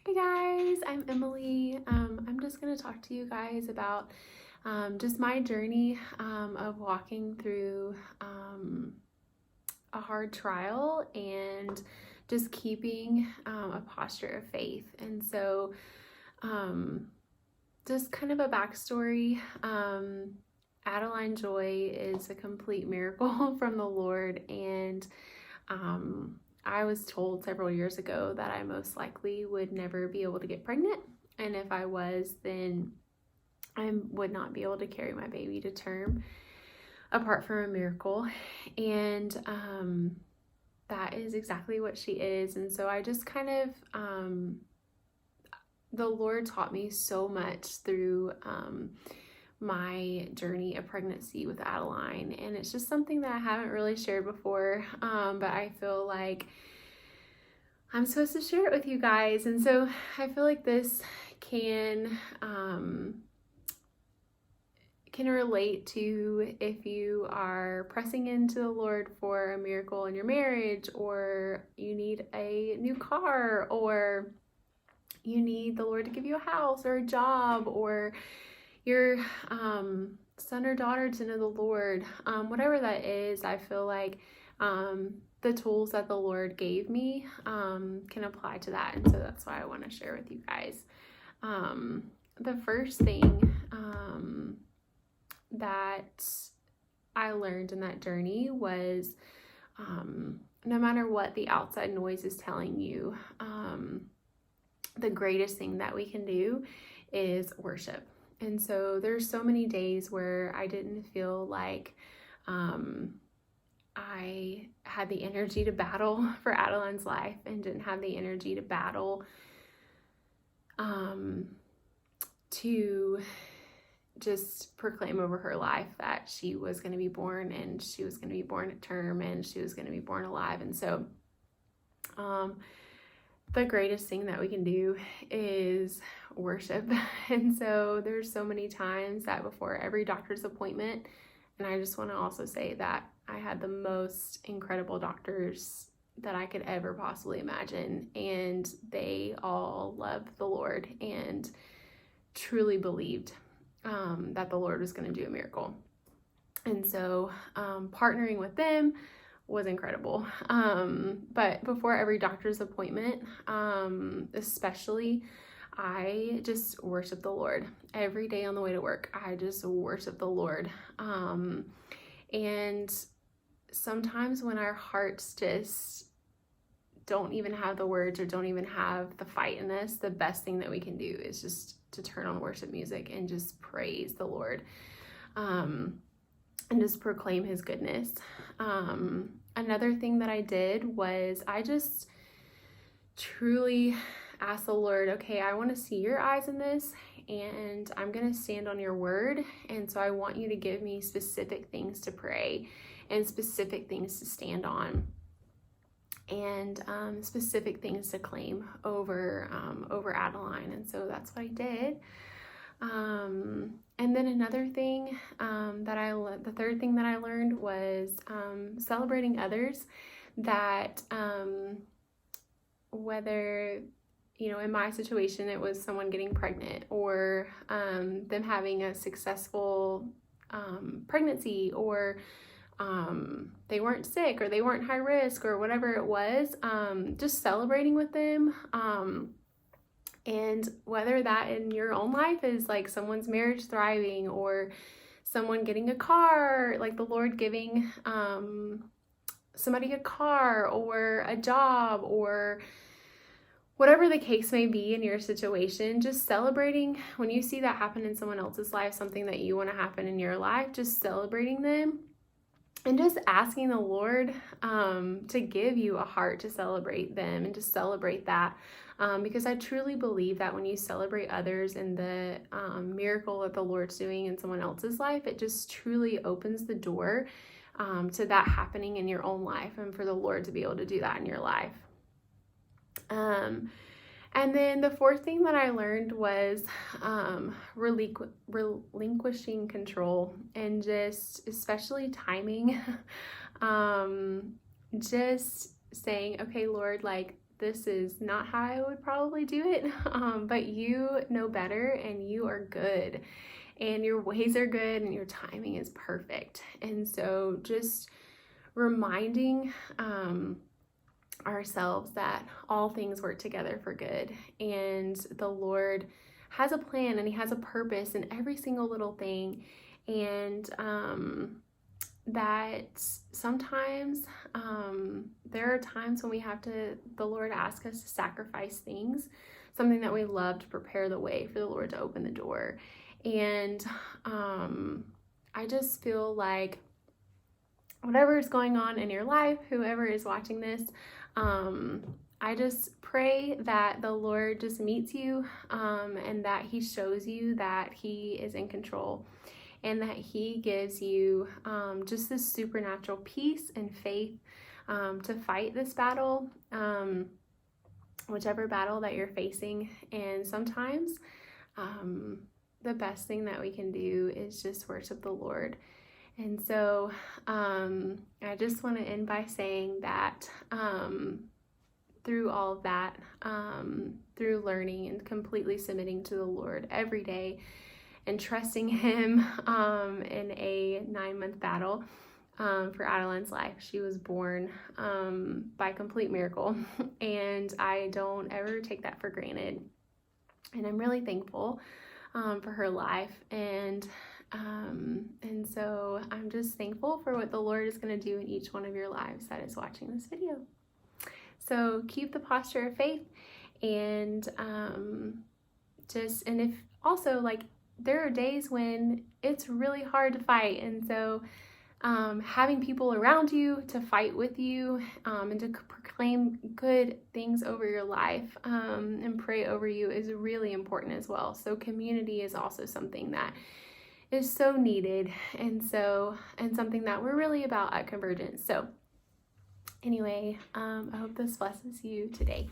Hey guys, I'm Emily. I'm just going to talk to you guys about just my journey of walking through a hard trial and just keeping a posture of faith. And so, just kind of a backstory. Adeline Joy is a complete miracle from the Lord, and I was told several years ago that I most likely would never be able to get pregnant. And if I was, then I would not be able to carry my baby to term apart from a miracle. And that is exactly what she is. And so I just kind of, the Lord taught me so much through my journey of pregnancy with Adeline, and it's just something that I haven't really shared before, but I feel like I'm supposed to share it with you guys. And so I feel like this can relate to if you are pressing into the Lord for a miracle in your marriage, or you need a new car, or you need the Lord to give you a house or a job, or your son or daughter to know the Lord. Whatever that is, I feel like the tools that the Lord gave me can apply to that. And so that's why I want to share with you guys. The first thing that I learned in that journey was no matter what the outside noise is telling you, the greatest thing that we can do is worship. And so there's so many days where I didn't feel like I had the energy to battle for Adeline's life, and didn't have the energy to battle to just proclaim over her life that she was going to be born, and she was going to be born at term, and she was going to be born alive. And so the greatest thing that we can do is worship. And so there's so many times that before every doctor's appointment, and I just want to also say that I had the most incredible doctors that I could ever possibly imagine, and they all loved the Lord and truly believed that the Lord was going to do a miracle. And so partnering with them was incredible. But before every doctor's appointment, especially, I just worship the Lord. Every day on the way to work, I just worship the Lord. And sometimes when our hearts just don't even have the words, or don't even have the fight in us, the best thing that we can do is just to turn on worship music and just praise the Lord. And just proclaim his goodness. Another thing that I did was I just truly asked the Lord, okay, I want to see your eyes in this, and I'm going to stand on your word. And so I want you to give me specific things to pray, and specific things to stand on, and specific things to claim over Adeline. And so that's what I did. And then another thing the third thing that I learned was celebrating others. That whether, in my situation, it was someone getting pregnant, or them having a successful pregnancy, or they weren't sick, or they weren't high risk, or whatever it was, just celebrating with them. And whether that in your own life is like someone's marriage thriving, or someone getting a car, like the Lord giving somebody a car or a job, or whatever the case may be in your situation, just celebrating when you see that happen in someone else's life, something that you want to happen in your life, just celebrating them. And just asking the Lord to give you a heart to celebrate them, and to celebrate that. Because I truly believe that when you celebrate others and the miracle that the Lord's doing in someone else's life, it just truly opens the door to that happening in your own life, and for the Lord to be able to do that in your life. And then the fourth thing that I learned was relinquishing control, and just especially timing. Just saying, okay, Lord, like, this is not how I would probably do it, but you know better, and you are good, and your ways are good, and your timing is perfect. And so just reminding ourselves that all things work together for good, and the Lord has a plan, and he has a purpose in every single little thing. And that sometimes there are times when the Lord asks us to sacrifice things, something that we love, to prepare the way for the Lord to open the door. And I just feel like whatever is going on in your life, whoever is watching this, I just pray that the Lord just meets you, and that he shows you that he is in control, and that he gives you just this supernatural peace and faith to fight this battle, whichever battle that you're facing. And sometimes the best thing that we can do is just worship the Lord. And so I just want to end by saying that through all of that, through learning and completely submitting to the Lord every day and trusting him in a 9-month battle for Adeline's life. She was born by complete miracle, and I don't ever take that for granted. And I'm really thankful for her life. And so I'm just thankful for what the Lord is going to do in each one of your lives that is watching this video. So keep the posture of faith, and and if also, like, there are days when it's really hard to fight, and so having people around you to fight with you, and to proclaim good things over your life, and pray over you is really important as well. So community is also something that is so needed, and something that we're really about at Convergence. So anyway, I hope this blesses you today.